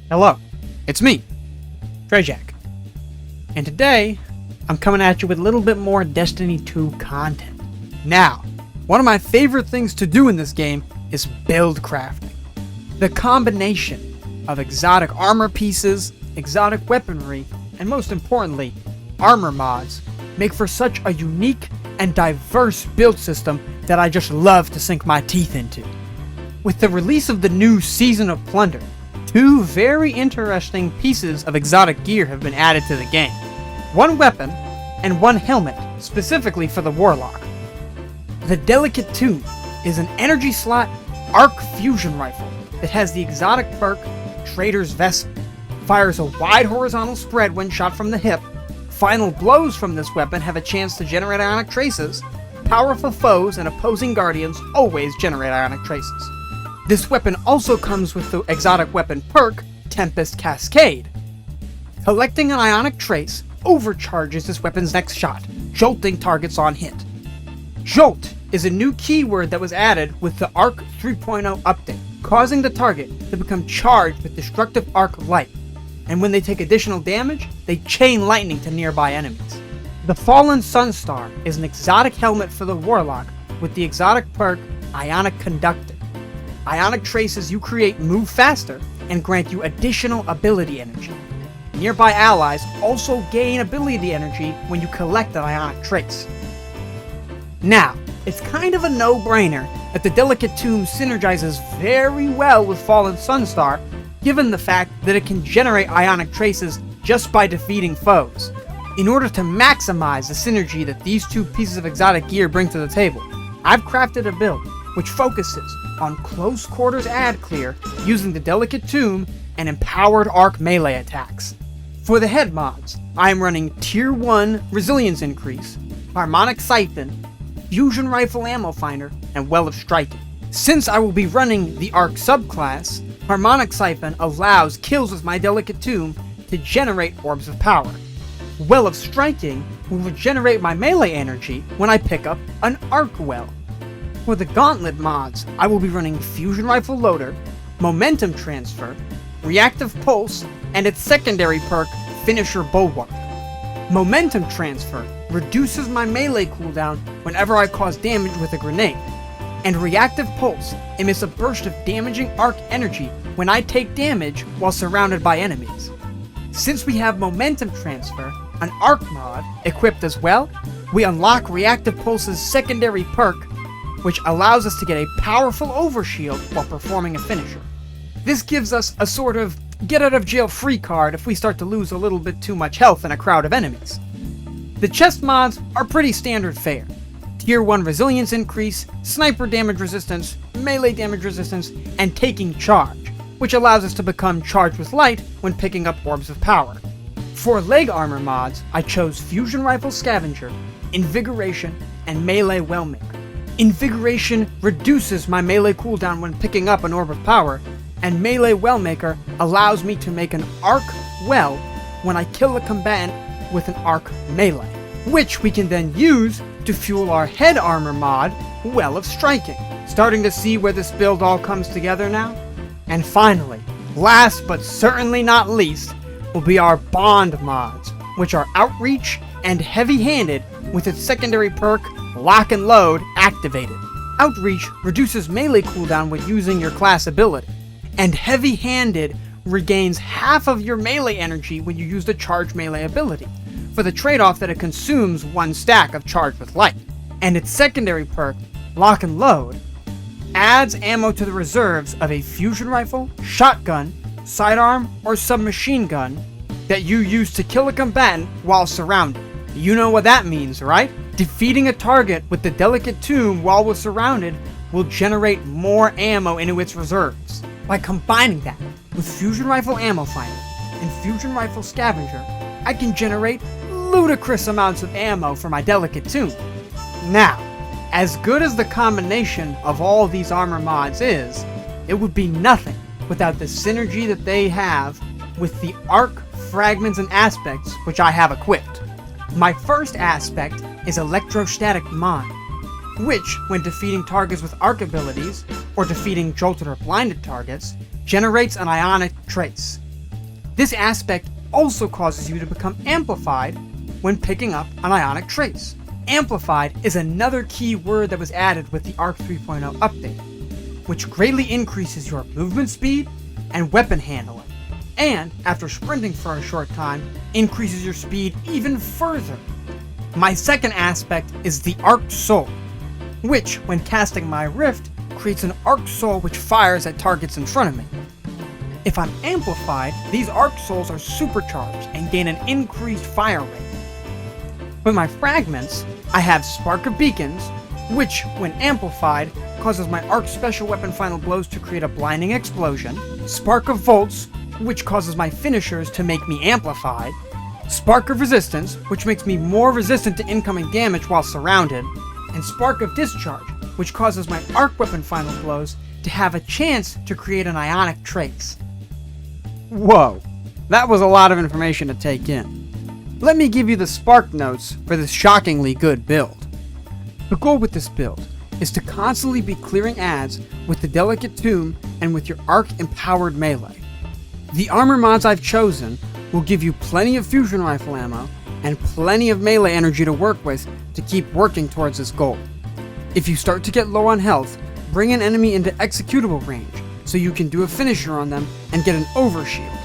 Hello, it's me, Trejak, and today I'm coming at you with a little bit more Destiny 2 content. Now, one of my favorite things to do in this game is build crafting. The combination of exotic armor pieces, exotic weaponry, and most importantly, armor mods make for such a unique and diverse build system that I just love to sink my teeth into. With the release of the new Season of Plunder, two very interesting pieces of exotic gear have been added to the game. One weapon, and one helmet, specifically for the Warlock. The Delicate Tomb is an energy slot arc fusion rifle that has the exotic perk Trader's Vessel. Fires a wide horizontal spread when shot from the hip. Final blows from this weapon have a chance to generate ionic traces. Powerful foes and opposing guardians always generate ionic traces. This weapon also comes with the exotic weapon perk, Tempest Cascade. Collecting an ionic trace overcharges this weapon's next shot, jolting targets on hit. Jolt is a new keyword that was added with the Arc 3.0 update, causing the target to become charged with destructive arc light, and when they take additional damage, they chain lightning to nearby enemies. The Fallen Sunstar is an exotic helmet for the Warlock with the exotic perk Ionic Conductor. Ionic traces you create move faster and grant you additional ability energy. Nearby allies also gain ability energy when you collect an ionic trace. Now, it's kind of a no-brainer that the Delicate Tomb synergizes very well with Fallen Sunstar, given the fact that it can generate ionic traces just by defeating foes. In order to maximize the synergy that these two pieces of exotic gear bring to the table, I've crafted a build which focuses on close quarters ad clear using the Delicate Tomb and empowered arc melee attacks. For the head mods, I am running Tier 1 Resilience Increase, Harmonic Siphon, Fusion Rifle Ammo Finder, and Well of Striking. Since I will be running the Arc subclass, Harmonic Siphon allows kills with my Delicate Tomb to generate Orbs of Power. Well of Striking will regenerate my melee energy when I pick up an Arc Well. For the Gauntlet mods, I will be running Fusion Rifle Loader, Momentum Transfer, Reactive Pulse, and its secondary perk, Finisher Bulwark. Momentum Transfer reduces my melee cooldown whenever I cause damage with a grenade, and Reactive Pulse emits a burst of damaging arc energy when I take damage while surrounded by enemies. Since we have Momentum Transfer, an arc mod, equipped as well, we unlock Reactive Pulse's secondary perk, which allows us to get a powerful overshield while performing a finisher. This gives us a sort of get-out-of-jail-free card if we start to lose a little bit too much health in a crowd of enemies. The chest mods are pretty standard fare. Tier 1 Resilience Increase, Sniper Damage Resistance, Melee Damage Resistance, and Taking Charge, which allows us to become charged with light when picking up Orbs of Power. For leg armor mods, I chose Fusion Rifle Scavenger, Invigoration, and Melee Wellmaker. Invigoration reduces my melee cooldown when picking up an Orb of Power, and Melee Wellmaker allows me to make an Arc Well when I kill a combatant with an Arc Melee, which we can then use to fuel our head armor mod, Well of Striking. Starting to see where this build all comes together now? And finally, last but certainly not least, will be our Bond mods, which are Outreach and Heavy-Handed with its secondary perk, Lock and Load, activated. Outreach reduces melee cooldown when using your class ability, and Heavy-Handed regains half of your melee energy when you use the Charge Melee ability, for the trade-off that it consumes one stack of Charge with Light. And its secondary perk, Lock and Load, adds ammo to the reserves of a fusion rifle, shotgun, sidearm, or submachine gun that you use to kill a combatant while surrounded. You know what that means, right? Defeating a target with the Delicate Tomb while we're surrounded will generate more ammo into its reserves. By combining that with Fusion Rifle Ammo Finder and Fusion Rifle Scavenger, I can generate ludicrous amounts of ammo for my Delicate Tomb. Now, as good as the combination of all these armor mods is, it would be nothing without the synergy that they have with the arc, fragments, and aspects which I have equipped. My first aspect is Electrostatic Mine, which, when defeating targets with arc abilities, or defeating jolted or blinded targets, generates an ionic trace. This aspect also causes you to become amplified when picking up an ionic trace. Amplified is another key word that was added with the ARC 3.0 update, which greatly increases your movement speed and weapon handling, and after sprinting for a short time, increases your speed even further. My second aspect is the Arc Soul, which, when casting my Rift, creates an Arc Soul which fires at targets in front of me. If I'm amplified, these Arc Souls are supercharged and gain an increased fire rate. With my fragments, I have Spark of Beacons, which, when amplified, causes my Arc Special Weapon Final Blows to create a blinding explosion, Spark of Volts, which causes my finishers to make me amplified, Spark of Resistance, which makes me more resistant to incoming damage while surrounded, and Spark of Discharge, which causes my Arc Weapon Final Blows to have a chance to create an ionic trace. Whoa, that was a lot of information to take in. Let me give you the spark notes for this shockingly good build. The goal with this build is to constantly be clearing adds with the Delicate Tomb and with your Arc-empowered melee. The armor mods I've chosen will give you plenty of fusion rifle ammo and plenty of melee energy to work with to keep working towards this goal. If you start to get low on health, bring an enemy into executable range so you can do a finisher on them and get an overshield.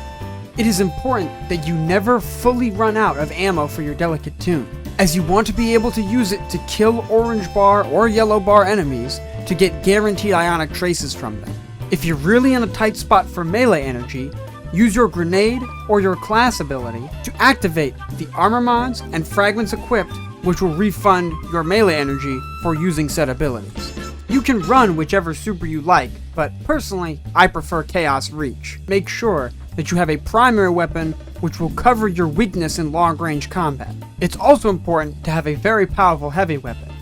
It is important that you never fully run out of ammo for your Delicate Tomb, as you want to be able to use it to kill orange bar or yellow bar enemies to get guaranteed ionic traces from them. If you're really in a tight spot for melee energy, use your grenade or your class ability to activate the armor mods and fragments equipped, which will refund your melee energy for using said abilities. You can run whichever super you like, but personally, I prefer Chaos Reach. Make sure that you have a primary weapon which will cover your weakness in long-range combat. It's also important to have a very powerful heavy weapon,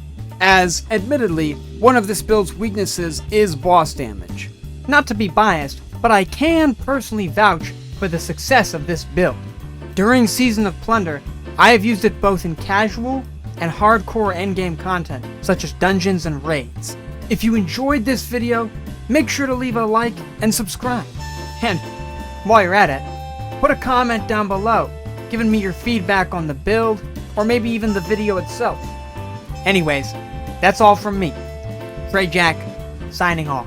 as, admittedly, one of this build's weaknesses is boss damage. Not to be biased, but I can personally vouch for the success of this build. During Season of Plunder, I have used it both in casual and hardcore endgame content, such as dungeons and raids. If you enjoyed this video, make sure to leave a like and subscribe. And while you're at it, put a comment down below, giving me your feedback on the build, or maybe even the video itself. Anyways, that's all from me. Jack, signing off.